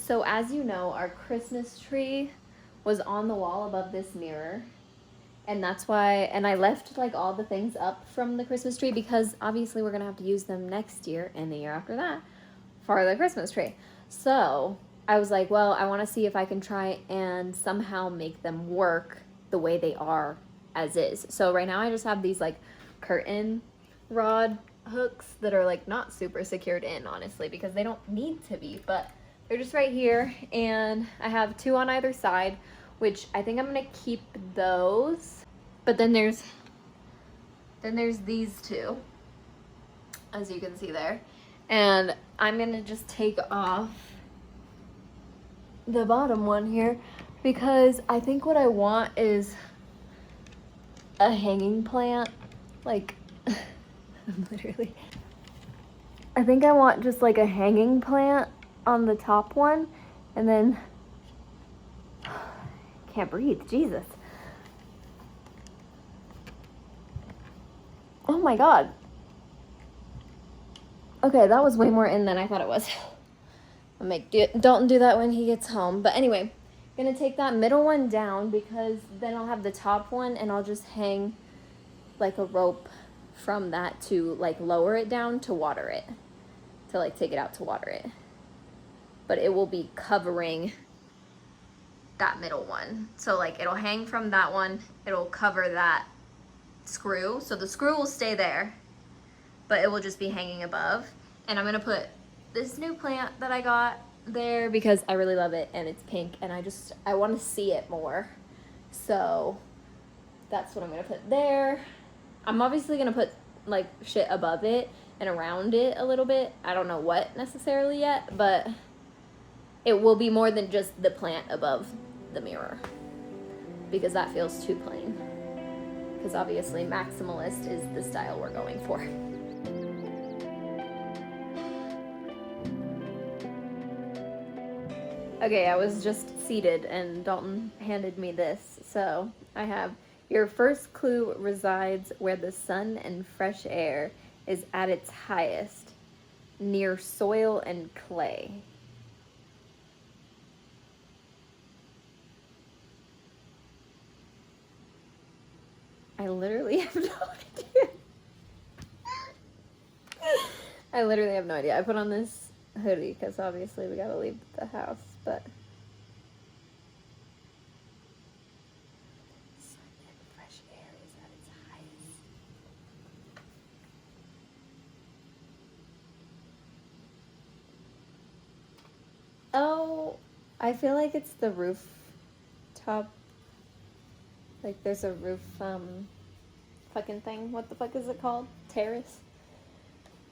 So as you know, our Christmas tree was on the wall above this mirror. And that's why, and I left like all the things up from the Christmas tree because obviously we're gonna have to use them next year and the year after that for the Christmas tree. So I was like, well, I want to see if I can try and somehow make them work the way they are as is. So right now I just have these like curtain rod hooks that are like not super secured in, honestly, because they don't need to be, but they're just right here. And I have two on either side, which I think I'm gonna keep those. But then there's these two, as you can see there. And I'm gonna just take off the bottom one here because I think what I want is a hanging plant. Like, literally. I think I want just like a hanging plant on the top one, and then, can't breathe, Jesus. Oh my God. Okay, that was way more in than I thought it was. I'll make Dalton do that when he gets home. But anyway, I'm gonna take that middle one down because then I'll have the top one and I'll just hang like a rope from that to like lower it down to water it. To like take it out to water it. But it will be covering that middle one. So like it'll hang from that one, it'll cover that screw. So the screw will stay there, but it will just be hanging above. And I'm gonna put this new plant that I got there because I really love it and it's pink and I want to see it more. So that's what I'm gonna put there. I'm obviously gonna put like shit above it and around it a little bit. I don't know what necessarily yet, but it will be more than just the plant above the mirror because that feels too plain. Because obviously maximalist is the style we're going for. Okay, I was just seated and Dalton handed me this. So I have, your first clue resides where the sun and fresh air is at its highest, near soil and clay. I literally have no idea. I literally have no idea. I put on this hoodie because obviously we gotta leave the house, but sun and fresh air is at its highest. Oh, I feel like it's the rooftop. Like there's a roof fucking thing. What the fuck is it called? Terrace.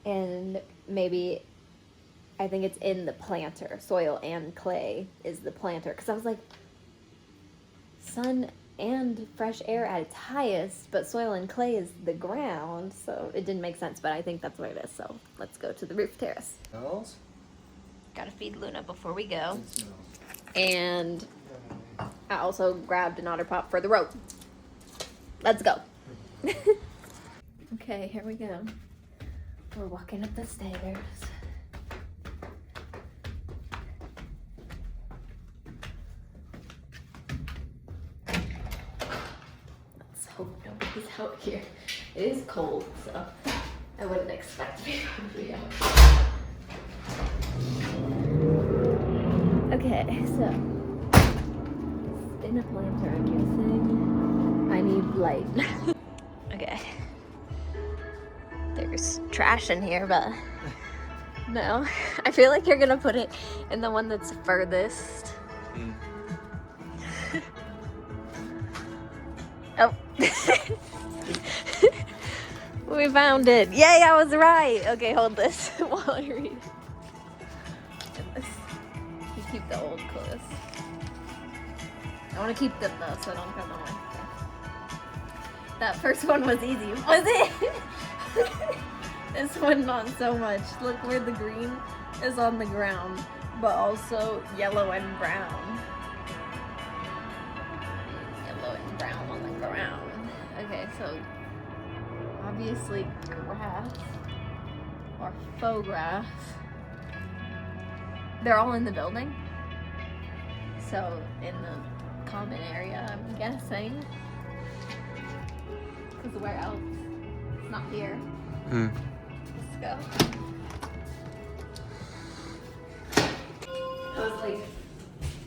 And maybe I think it's in the planter. Soil and clay is the planter. Because I was like, sun and fresh air at its highest, but soil and clay is the ground. So it didn't make sense, but I think that's what it is. So let's go to the roof terrace. Smells? Gotta feed Luna before we go. It smells. And I also grabbed an otter pop for the rope. Let's go. Okay, here we go. We're walking up the stairs. Let's hope nobody's out here. It is cold, so I wouldn't expect people to be out. Okay, so spin a planter, I'm guessing. I need light. Okay. There's trash in here, but no. I feel like you're gonna put it in the one that's furthest. Oh. We found it. Yay, I was right. Okay, hold this while I read. You keep the old clothes. I want to keep them though, so I don't throw them away. Okay. That first one was easy, was it? This one not so much. Look where the green is on the ground, but also yellow and brown. Yellow and brown on the ground. Okay, so obviously grass or faux grass. They're all in the building? So in the common area, I'm guessing. Because where else? It's not here. Let's go. I was like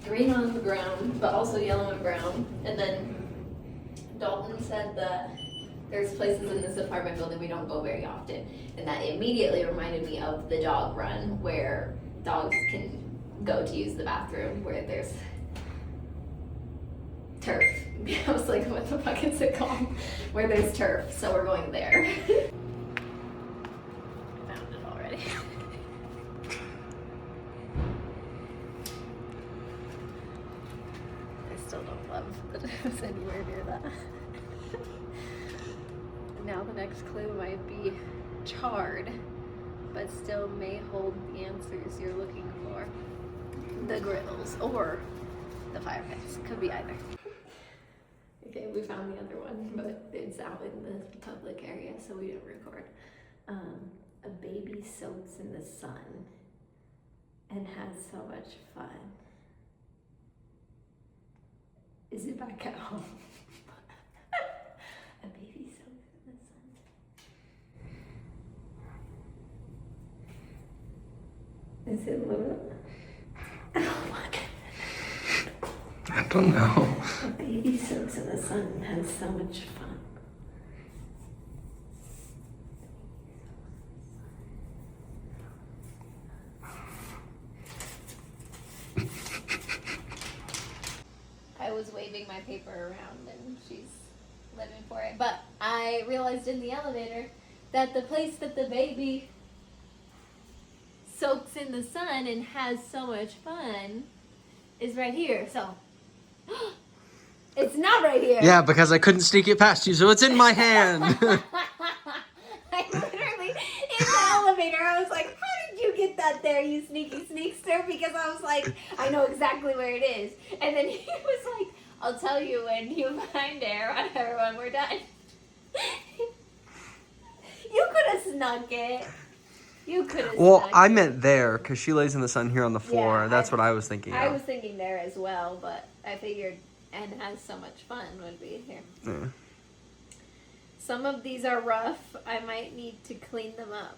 green on the ground, but also yellow and brown. And then Dalton said that there's places in this apartment building we don't go very often. And that immediately reminded me of the dog run where dogs can go to use the bathroom where there's turf. I was like, what the fuck is it called? Where there's turf. So we're going there. Found it already. I still don't love that it was anywhere near that. Now the next clue might be charred, but still may hold the answers you're looking for. The grills or the fire pits. Could be either. Okay, we found the other one, but it's out in the public area, so we didn't record. A baby soaks in the sun and has so much fun. Is it back at home? A baby soaks in the sun. Is it Luna? Oh my God. I don't know. A baby soaks in the sun and has so much fun. I was waving my paper around and she's living for it. But I realized in the elevator that the place that the baby soaks in the sun and has so much fun is right here. So it's not right here. Yeah, because I couldn't sneak it past you, so it's in my hand. I literally, in the elevator, I was like, how did you get that there, you sneaky sneakster? Because I was like, I know exactly where it is. And then he was like, I'll tell you when you find it or whatever when we're done. You could have snuck it. You could have Well, I meant there, because she lays in the sun here on the floor. Yeah, That's what I was thinking I of. was thinking there as well, but I figured and has so much fun would be here. Yeah. Some of these are rough. I might need to clean them up.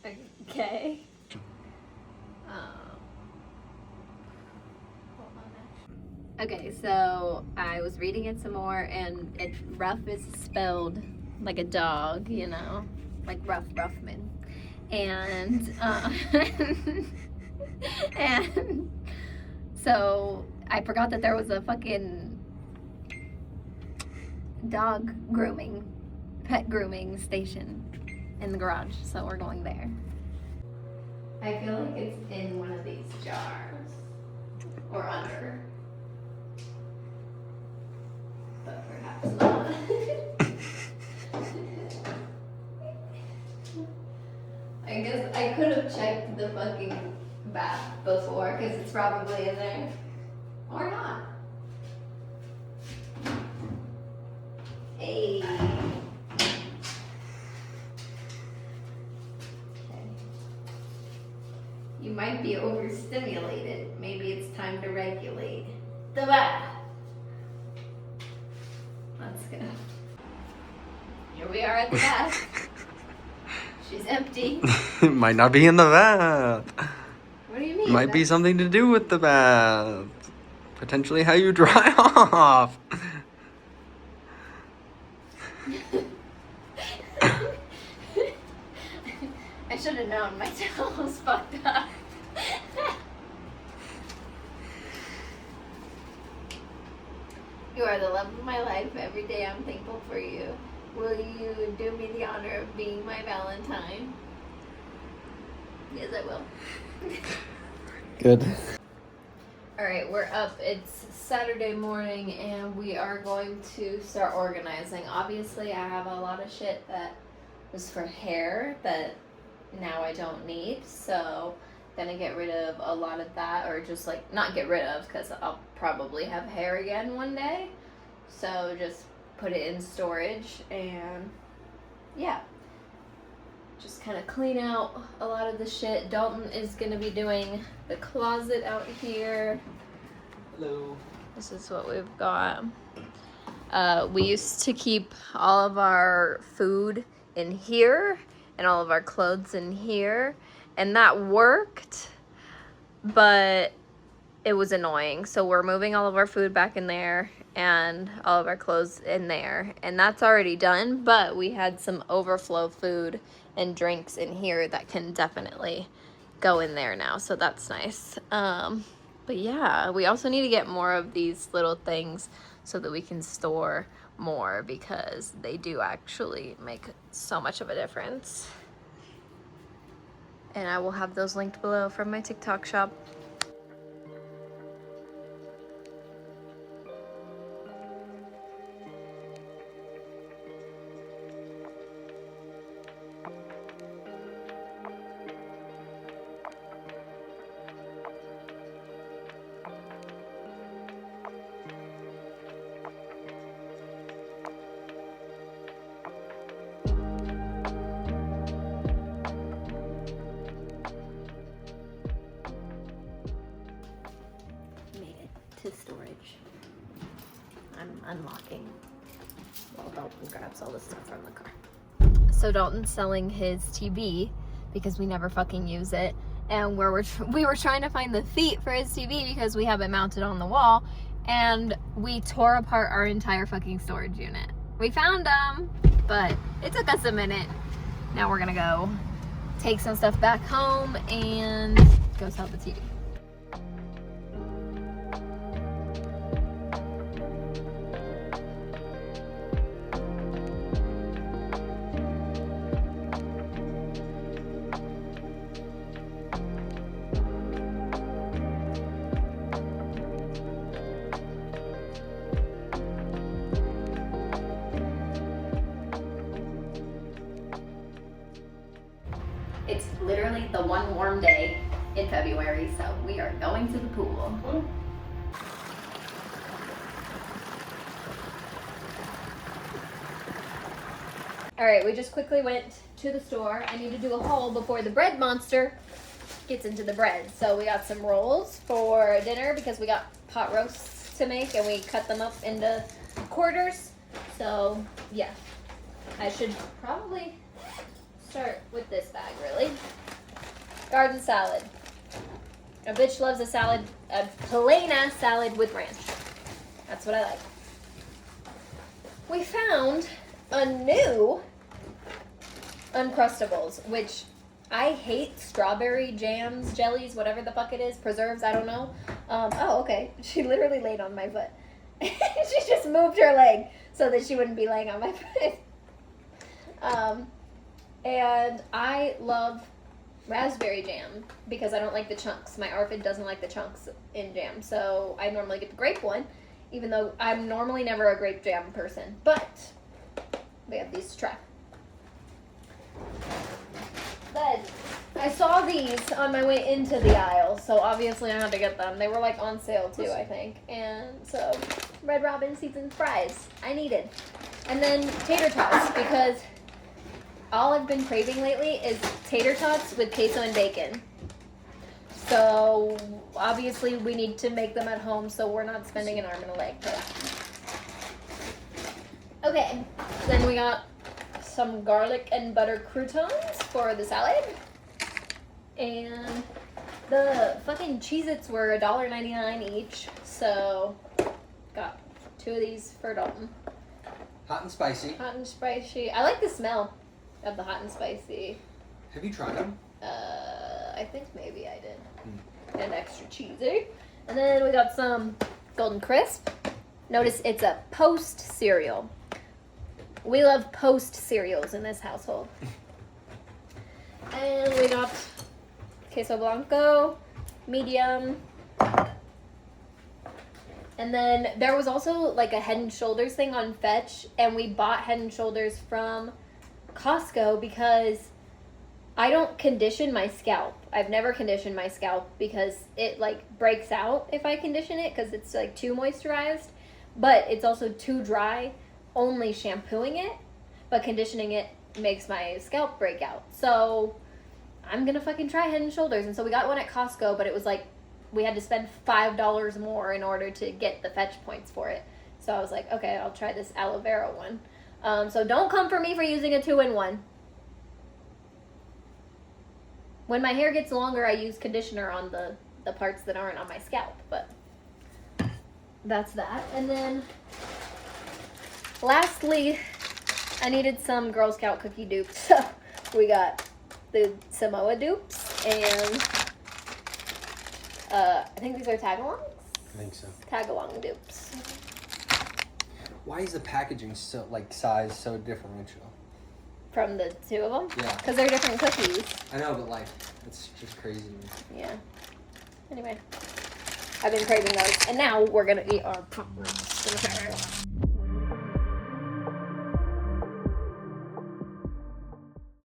Okay. Okay, so I was reading it some more, and rough is spelled like a dog, you know, like Ruffman. And and so I forgot that there was a fucking pet grooming station in the garage, so we're going there. I feel like it's in one of these jars or under, but perhaps not. I guess I could have checked the fucking bath before, because it's probably in there. Or not. Hey. Okay. You might be overstimulated. Maybe it's time to regulate the bath. Let's go. Here we are at the bath. She's empty. It might not be in the bath. What do you mean? Might be something to do with the bath. Potentially how you dry off. I should have known my tail was fucked up. You are the love of my life. Every day I'm thankful for you. Will you do me the honor of being my valentine? Yes, I will. Good. Alright, we're up. It's Saturday morning and we are going to start organizing. Obviously, I have a lot of shit that was for hair that now I don't need, so gonna get rid of a lot of that, or just like not get rid of, because I'll probably have hair again one day, so just put it in storage. And yeah, just kind of clean out a lot of the shit. Dalton is gonna be doing the closet out here. Hello. This is what we've got. We used to keep all of our food in here and all of our clothes in here, and that worked, but it was annoying. So we're moving all of our food back in there and all of our clothes in there, and that's already done, but we had some overflow food and drinks in here that can definitely go in there now, so that's nice. But yeah, we also need to get more of these little things so that we can store more, because they do actually make so much of a difference. And I will have those linked below from my TikTok shop. To storage. I'm unlocking while Dalton grabs all the stuff from the car. So Dalton's selling his TV because we never fucking use it, and we were trying to find the feet for his TV because we have it mounted on the wall, and we tore apart our entire fucking storage unit. We found them, but it took us a minute. Now we're gonna go take some stuff back home and go sell the TV. It's literally the one warm day in February, so we are going to the pool. All right, we just quickly went to the store. I need to do a haul before the bread monster gets into the bread. So we got some rolls for dinner because we got pot roasts to make, and we cut them up into quarters. So yeah, I should probably start with this bag, really. Garden salad. A bitch loves a salad, a plana salad with ranch. That's what I like. We found a new Uncrustables, which I hate strawberry jams, jellies, whatever the fuck it is, preserves, I don't know. Oh, okay. She literally laid on my foot. She just moved her leg so that she wouldn't be laying on my foot. And I love raspberry jam because I don't like the chunks. My ARFID doesn't like the chunks in jam, so I normally get the grape one, even though I'm normally never a grape jam person. But we have these to try. Then I saw these on my way into the aisle, so obviously I had to get them. They were like on sale too, I think. And so Red Robin seasoned fries I needed. And then tater tots, because all I've been craving lately is tater tots with queso and bacon. So obviously we need to make them at home, so we're not spending an arm and a leg for that. Okay, then we got some garlic and butter croutons for the salad. And the fucking Cheez-Its were $1.99 each, so got 2 of these for Dalton. Hot and spicy. Hot and spicy. I like the smell of the hot and spicy. Have you tried them? I think maybe I did. And extra cheesy. And then we got some Golden Crisp. Notice it's a Post cereal. We love Post cereals in this household. And we got queso blanco, medium. And then there was also like a Head and Shoulders thing on Fetch, and we bought Head and Shoulders from Costco because I don't condition my scalp. I've never conditioned my scalp because it like breaks out if I condition it because it's like too moisturized, but it's also too dry only shampooing it, but conditioning it makes my scalp break out. So I'm gonna fucking try Head and Shoulders. And so we got one at Costco, but it was like we had to spend $5 more in order to get the fetch points for it. So I was like, okay, I'll try this aloe vera one. So don't come for me for using a 2-in-1. When my hair gets longer, I use conditioner on the parts that aren't on my scalp, but that's that. And then lastly, I needed some Girl Scout cookie dupes. So we got the Samoa dupes and I think these are tagalongs? I think so. Tagalong dupes. Why is the packaging so, like, size so differential? From the two of them? Yeah. Because they're different cookies. I know, but, like, it's just crazy to me. Yeah. Anyway, I've been craving those. And now we're going to eat our pop ribs.